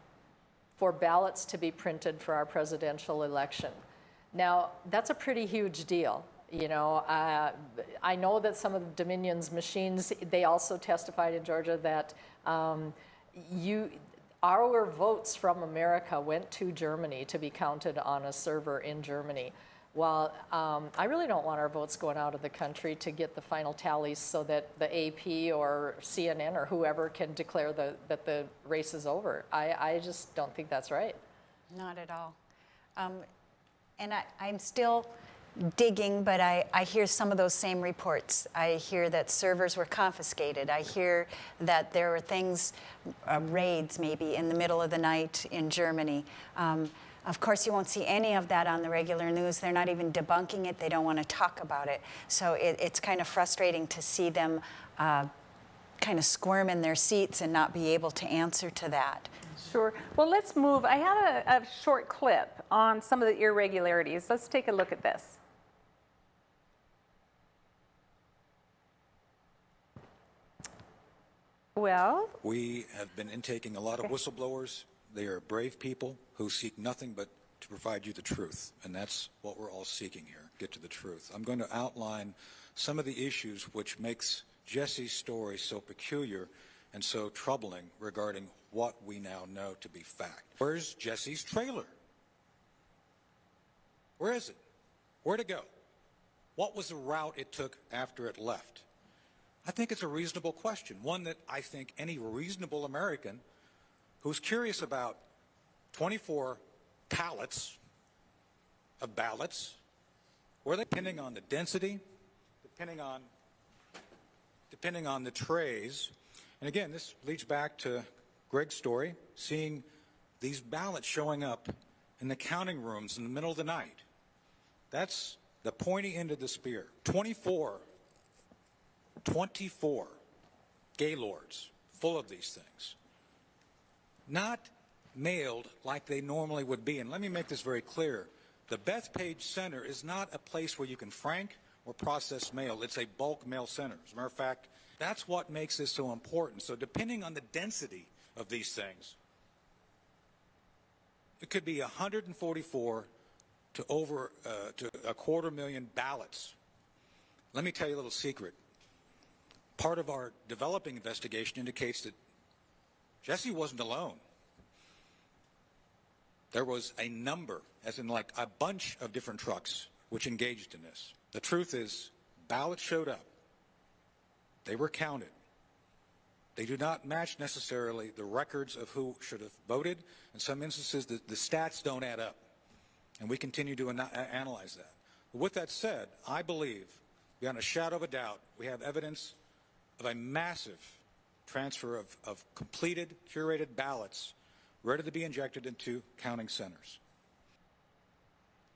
for ballots to be printed for our presidential election. Now, that's a pretty huge deal. I know that some of the Dominion's machines, they also testified in Georgia that our votes from America went to Germany to be counted on a server in Germany. Well, I really don't want our votes going out of the country to get the final tallies so that the AP or CNN or whoever can declare that the race is over. I just don't think that's right. Not at all. And I'm still digging, but I hear some of those same reports. I hear that servers were confiscated. I hear that there were things, raids maybe in the middle of the night in Germany. Of course, you won't see any of that on the regular news. They're not even debunking it. They don't want to talk about it. So it's kind of frustrating to see them kind of squirm in their seats and not be able to answer to that. Sure. Well, let's move. I have a short clip on some of the irregularities. Let's take a look at this. Well, we have been intaking a lot of whistleblowers. They are brave people who seek nothing but to provide you the truth, and that's what we're all seeking here, get to the truth. I'm going to outline some of the issues which makes Jesse's story so peculiar and so troubling regarding what we now know to be fact. Where's Jesse's trailer? Where is it? Where'd it go? What was the route it took after it left? I think it's a reasonable question, one that I think any reasonable American who's curious about 24 pallets of ballots, where they depending on the density, depending on the trays. And again, this leads back to Greg's story, seeing these ballots showing up in the counting rooms in the middle of the night. That's the pointy end of the spear. 24 gaylords full of these things. Not mailed like they normally would be. And let me make this very clear. The Bethpage Center is not a place where you can frank or process mail. It's a bulk mail center. As a matter of fact, that's what makes this so important. So depending on the density of these things, it could be 144 to over to 250,000 ballots. Let me tell you a little secret. Part of our developing investigation indicates that Jesse wasn't alone. There was a number, as in like a bunch of different trucks, which engaged in this. The truth is, ballots showed up. They were counted. They do not match necessarily the records of who should have voted. In some instances, the stats don't add up. And we continue to analyze that. But with that said, I believe, beyond a shadow of a doubt, we have evidence of a massive transfer of completed, curated ballots ready to be injected into counting centers.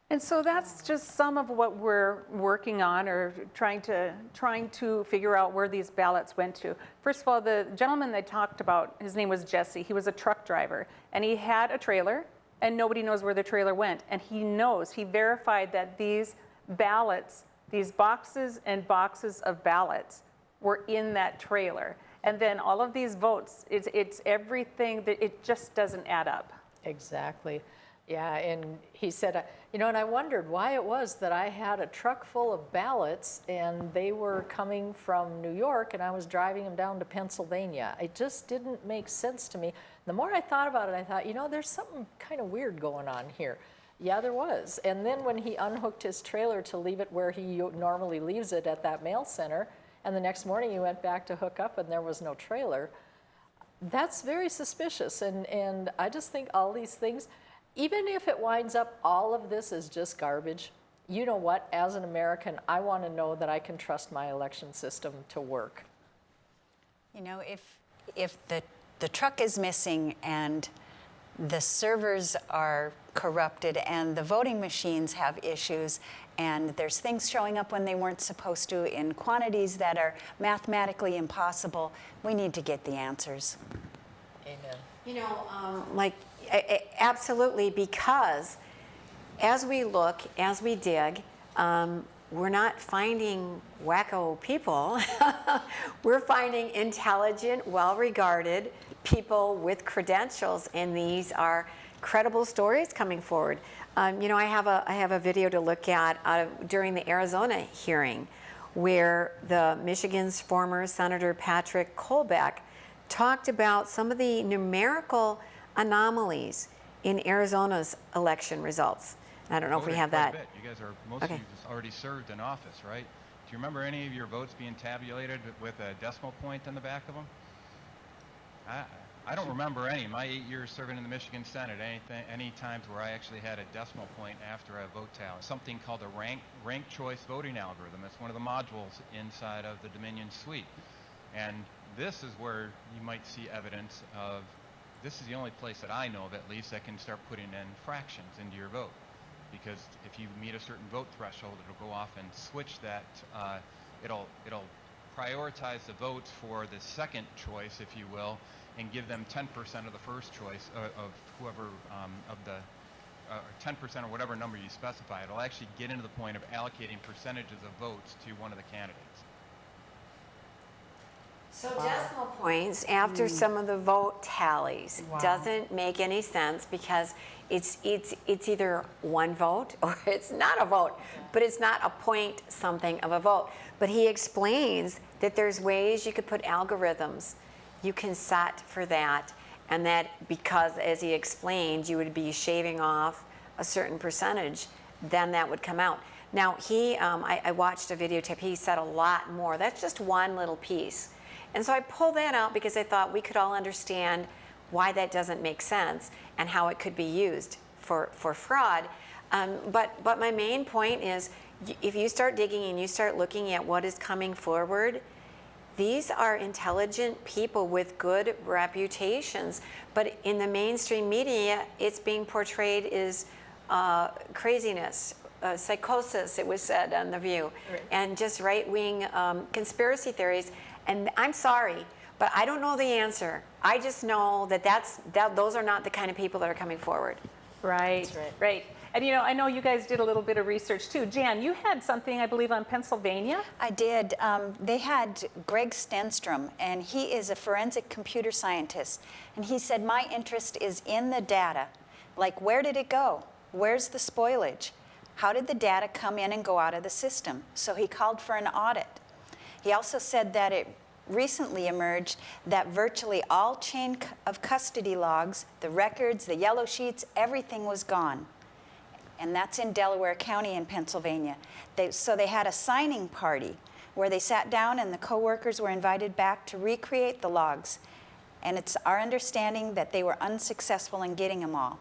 And so that's just some of what we're working on, or trying to figure out where these ballots went to. First of all, the gentleman they talked about, his name was Jesse. He was a truck driver, and he had a trailer, and nobody knows where the trailer went. And he verified that these ballots, these boxes and boxes of ballots, were in that trailer. And then all of these votes, it's everything that it just doesn't add up. Exactly. Yeah, and he said, and I wondered why it was that I had a truck full of ballots and they were coming from New York and I was driving them down to Pennsylvania. It just didn't make sense to me. The more I thought about it, I thought, there's something kind of weird going on here. Yeah, there was. And then when he unhooked his trailer to leave it where he normally leaves it at that mail center, and the next morning he went back to hook up and there was no trailer, that's very suspicious. And I just think all these things, even if it winds up all of this is just garbage, you know what, as an American, I want to know that I can trust my election system to work. If the truck is missing and the servers are corrupted and the voting machines have issues and there's things showing up when they weren't supposed to in quantities that are mathematically impossible, we need to get the answers. Amen. Absolutely, because as we look, as we dig, we're not finding wacko people. We're finding intelligent, well-regarded people with credentials, and these are credible stories coming forward. I have a video to look at during the Arizona hearing, where the Michigan's former Senator Patrick Colbeck talked about some of the numerical anomalies in Arizona's election results. I don't know if we have Quite a that. bit. You guys are, most of you just already served in office, right? Do you remember any of your votes being tabulated with a decimal point in the back of them? I don't remember any. My 8 years serving in the Michigan Senate, any times where I actually had a decimal point after a vote tally. Something called a rank choice voting algorithm. It's one of the modules inside of the Dominion suite. And this is where you might see evidence of, this is the only place that I know of at least that can start putting in fractions into your vote. Because if you meet a certain vote threshold, it'll go off and switch that, it'll prioritize the votes for the second choice, if you will, and give them 10% of the first choice of whoever, of the 10% or whatever number you specify. It'll actually get into the point of allocating percentages of votes to one of the candidates. So decimal points after some of the vote tallies doesn't make any sense because it's either one vote or it's not a vote, but it's not a point something of a vote. But he explains that there's ways you could put algorithms you can set for that, and that because, as he explained, you would be shaving off a certain percentage, then that would come out. Now he, I watched a videotape, he said a lot more. That's just one little piece. And so I pulled that out because I thought we could all understand why that doesn't make sense and how it could be used for fraud. But my main point is, if you start digging and you start looking at what is coming forward, these are intelligent people with good reputations. But in the mainstream media, it's being portrayed as craziness, psychosis, it was said on The View, and just right-wing conspiracy theories. And I'm sorry, but I don't know the answer. I just know that those are not the kind of people that are coming forward. Right, right. And you know, I know you guys did a little bit of research too. Jan, you had something, I believe, on Pennsylvania? I did. They had Greg Stenstrom, and he is a forensic computer scientist. And he said, my interest is in the data. Like, where did it go? Where's the spoilage? How did the data come in and go out of the system? So he called for an audit. He also said that it recently emerged that virtually all chain of custody logs, the records, the yellow sheets, everything was gone. And that's in Delaware County in Pennsylvania. So they had a signing party where they sat down and the co-workers were invited back to recreate the logs. And it's our understanding that they were unsuccessful in getting them all.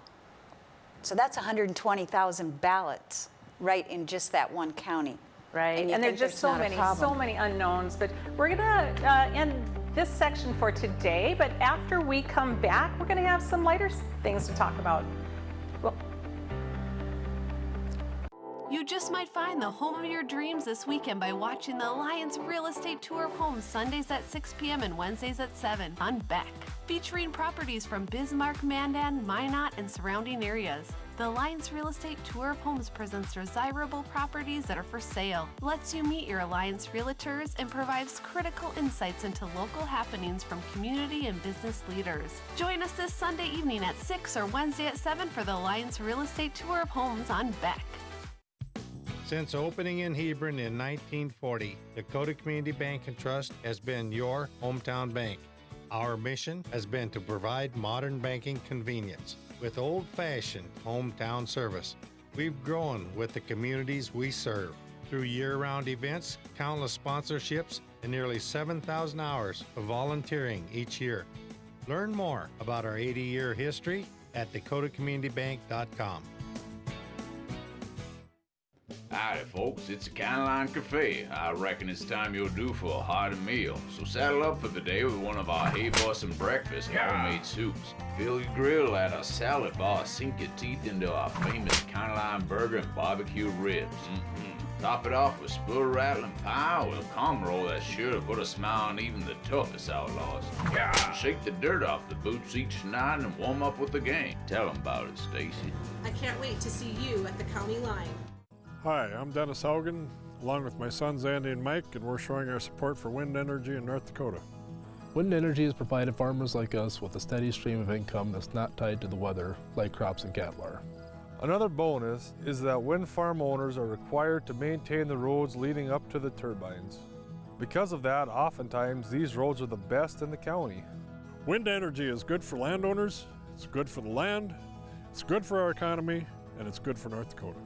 So that's 120,000 ballots right in just that one county. Right, and there's just so many unknowns. But we're gonna end this section for today, but after we come back, we're gonna have some lighter things to talk about. Well, You just might find the home of your dreams this weekend by watching the Alliance Real Estate Tour of Homes Sundays at 6 p.m. and Wednesdays at 7 on Beck. Featuring properties from Bismarck, Mandan, Minot, and surrounding areas. The Alliance Real Estate Tour of Homes presents desirable properties that are for sale, lets you meet your Alliance realtors, and provides critical insights into local happenings from community and business leaders. Join us this Sunday evening at 6 or Wednesday at 7 for the Alliance Real Estate Tour of Homes on Beck. Since opening in Hebron in 1940, Dakota Community Bank and Trust has been your hometown bank. Our mission has been to provide modern banking convenience with old-fashioned hometown service. We've grown with the communities we serve through year-round events, countless sponsorships, and nearly 7,000 hours of volunteering each year. Learn more about our 80-year history at dakotacommunitybank.com. Howdy, folks. It's the County Line Cafe. I reckon it's time you're due for a hearty meal. So saddle up for the day with one of our Hey Bossin' breakfast and homemade soups. Fill your grill at our salad bar. Sink your teeth into our famous County Line burger and barbecue ribs. Top it off with spoon-rattling pie with a cum roll that's sure to put a smile on even the toughest outlaws. Shake the dirt off the boots each night and warm up with the gang. Tell them about it, Stacy. I can't wait to see you at the county line. Hi, I'm Dennis Haugen, along with my sons Andy and Mike, and we're showing our support for wind energy in North Dakota. Wind energy has provided farmers like us with a steady stream of income that's not tied to the weather like crops and cattle are. Another bonus is that wind farm owners are required to maintain the roads leading up to the turbines. Because of that, oftentimes these roads are the best in the county. Wind energy is good for landowners, it's good for the land, it's good for our economy, and it's good for North Dakota.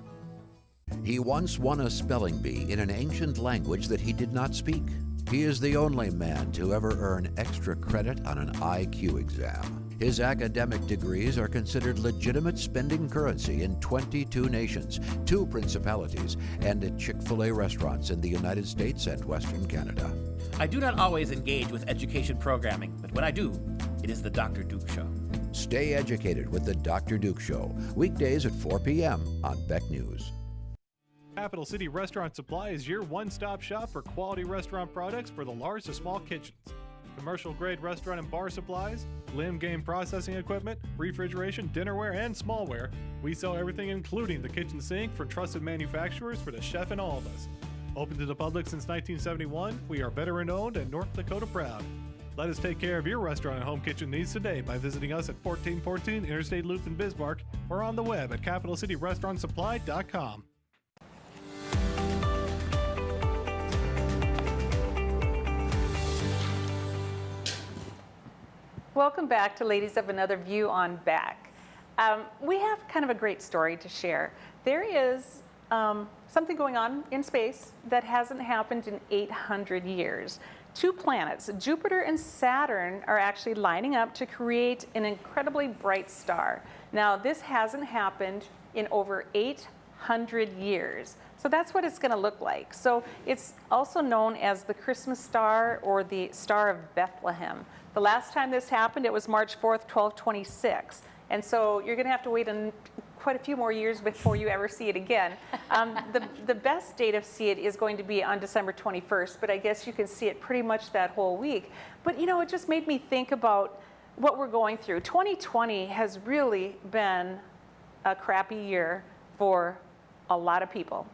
He once won a spelling bee in an ancient language that he did not speak. He is the only man to ever earn extra credit on an IQ exam. His academic degrees are considered legitimate spending currency in 22 nations, 2 principalities, and at Chick-fil-A restaurants in the United States and Western Canada. I do not always engage with education programming, but when I do, it is the Dr. Duke Show. Stay educated with the Dr. Duke Show, weekdays at 4 p.m. on Beck News. Capital City Restaurant Supply is your one-stop shop for quality restaurant products for the large to small kitchens. Commercial-grade restaurant and bar supplies, limb game processing equipment, refrigeration, dinnerware, and smallware. We sell everything including the kitchen sink from trusted manufacturers for the chef in all of us. Open to the public since 1971, we are veteran-owned and North Dakota proud. Let us take care of your restaurant and home kitchen needs today by visiting us at 1414 Interstate Loop in Bismarck or on the web at capitalcityrestaurantsupply.com. Welcome back to Ladies of Another View on Back. We have kind of a great story to share. There is something going on in space that hasn't happened in 800 years. 2 planets, Jupiter and Saturn, are actually lining up to create an incredibly bright star. Now, this hasn't happened in over 800 years. So that's what it's going to look like. So it's also known as the Christmas star or the Star of Bethlehem. The last time this happened, it was March 4th, 1226. And so you're going to have to wait quite a few more years before you ever see it again. The best day to see it is going to be on December 21st, but I guess you can see it pretty much that whole week. But you know, it just made me think about what we're going through. 2020 has really been a crappy year for a lot of people.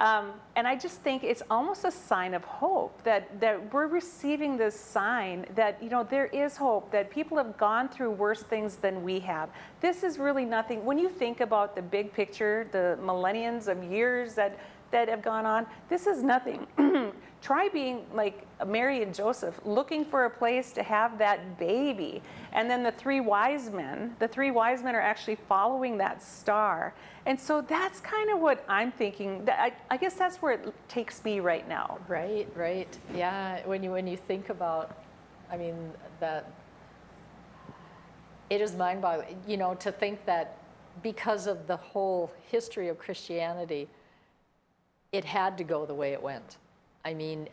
And I just think it's almost a sign of hope that we're receiving this sign that, you know, there is hope, that people have gone through worse things than we have. This is really nothing. When you think about the big picture, the millenniums of years that have gone on, this is nothing. Try being like Mary and Joseph, looking for a place to have that baby. And then the 3 wise men are actually following that star. And so that's kind of what I'm thinking. I guess that's where it takes me right now. Right. Yeah, when you think about, I mean, that it is mind-boggling, you know, to think that because of the whole history of Christianity, it had to go the way it went. I mean,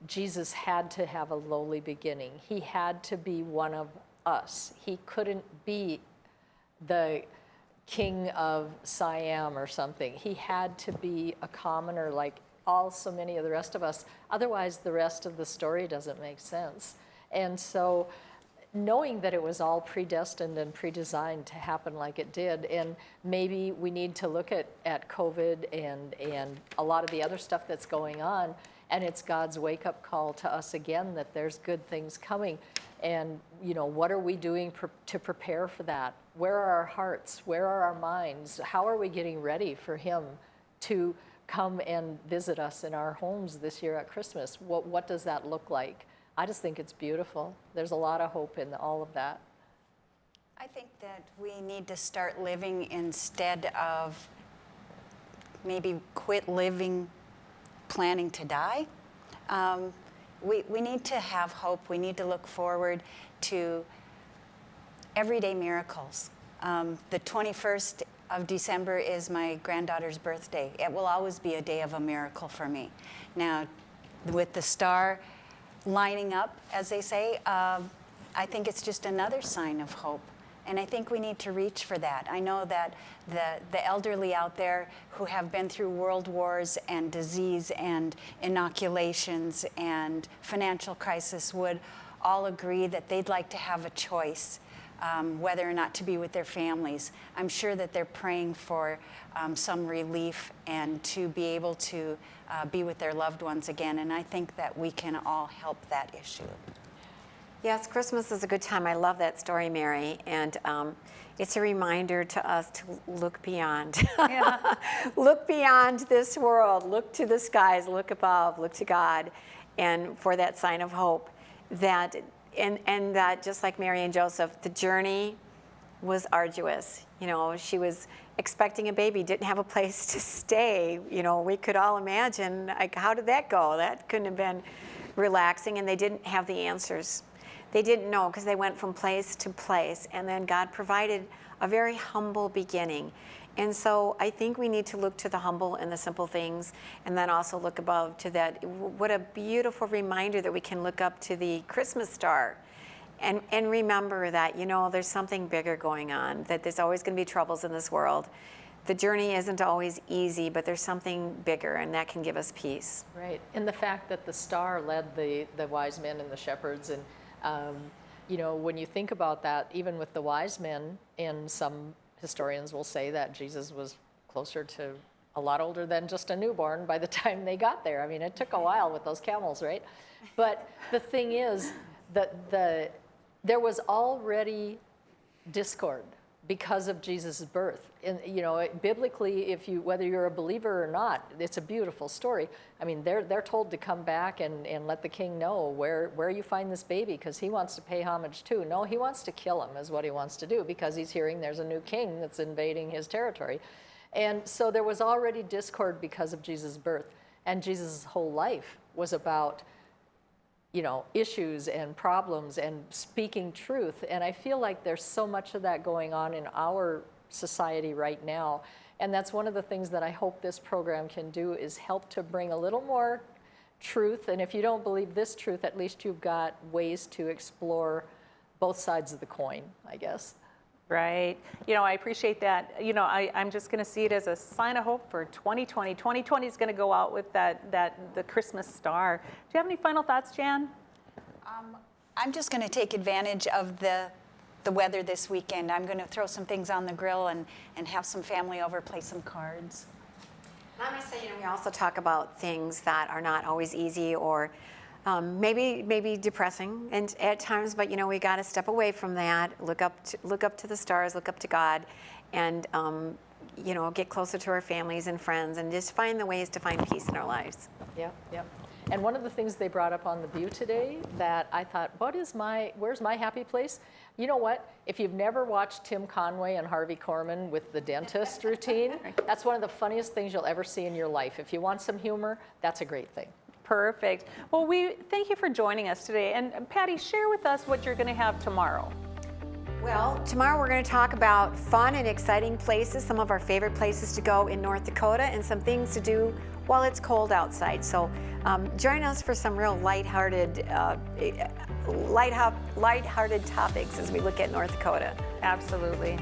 Jesus had to have a lowly beginning. He had to be one of us. He couldn't be the king of Siam or something. He had to be a commoner like so many of the rest of us. Otherwise, the rest of the story doesn't make sense. And so knowing that it was all predestined and pre-designed to happen like it did, and maybe we need to look at COVID and a lot of the other stuff that's going on, and it's God's wake-up call to us again that there's good things coming. And, you know, what are we doing to prepare for that? Where are our hearts? Where are our minds? How are we getting ready for Him to come and visit us in our homes this year at Christmas? What does that look like? I just think it's beautiful. There's a lot of hope in all of that. I think that we need to start living instead of maybe quit living planning to die. We need to have hope. We need to look forward to everyday miracles. The 21st of December is my granddaughter's birthday. It will always be a day of a miracle for me. Now, with the star lining up, as they say, I think it's just another sign of hope. And I think we need to reach for that. I know that the elderly out there who have been through world wars and disease and inoculations and financial crisis would all agree that they'd like to have a choice whether or not to be with their families. I'm sure that they're praying for some relief and to be able to be with their loved ones again. And I think that we can all help that issue. Yes, Christmas is a good time. I love that story, Mary. And it's a reminder to us to look beyond. Yeah. Look beyond this world. Look to the skies. Look above. Look to God. And for that sign of hope. That, and that, just like Mary and Joseph, the journey was arduous. You know, she was expecting a baby, didn't have a place to stay. You know, we could all imagine, like, how did that go? That couldn't have been relaxing, and they didn't have the answers. They didn't know because they went from place to place, and then God provided a very humble beginning. And so I think we need to look to the humble and the simple things, and then also look above to that. What a beautiful reminder that we can look up to the Christmas star and remember that, you know, there's something bigger going on, that there's always going to be troubles in this world. The journey isn't always easy, but there's something bigger, and that can give us peace. Right, and the fact that the star led the wise men and the shepherds, and you know, when you think about that, even with the wise men, and some historians will say that Jesus was closer to a lot older than just a newborn by the time they got there. I mean, it took a while with those camels, right? But the thing is that there was already discord because of Jesus' birth. And you know, biblically, whether you're a believer or not, it's a beautiful story. I mean, they're told to come back and let the king know where you find this baby, because he wants to pay homage too. No, he wants to kill him is what he wants to do, because he's hearing there's a new king that's invading his territory. And so there was already discord because of Jesus' birth. And Jesus' whole life was about, you know, issues and problems and speaking truth. And I feel like there's so much of that going on in our society right now. And that's one of the things that I hope this program can do, is help to bring a little more truth. And if you don't believe this truth, at least you've got ways to explore both sides of the coin, I guess. Right. You know, I appreciate that. You know, I'm just going to see it as a sign of hope for 2020. 2020 is going to go out with the Christmas star. Do you have any final thoughts, Jan? I'm just going to take advantage of the weather this weekend. I'm going to throw some things on the grill and have some family over, play some cards. I'm going to say, you know, we also talk about things that are not always easy, or maybe depressing and at times, but you know, we got to step away from that, look up to the stars, look up to God, and you know, get closer to our families and friends, and just find the ways to find peace in our lives. Yep, yep. And one of the things they brought up on The View today that I thought, where's my happy place? You know what? If you've never watched Tim Conway and Harvey Korman with the dentist routine, that's one of the funniest things you'll ever see in your life. If you want some humor, that's a great thing. Perfect. Well, we thank you for joining us today. And Patty, share with us what you're going to have tomorrow. Well, tomorrow we're going to talk about fun and exciting places, some of our favorite places to go in North Dakota, and some things to do while it's cold outside. So join us for some real lighthearted topics as we look at North Dakota. Absolutely.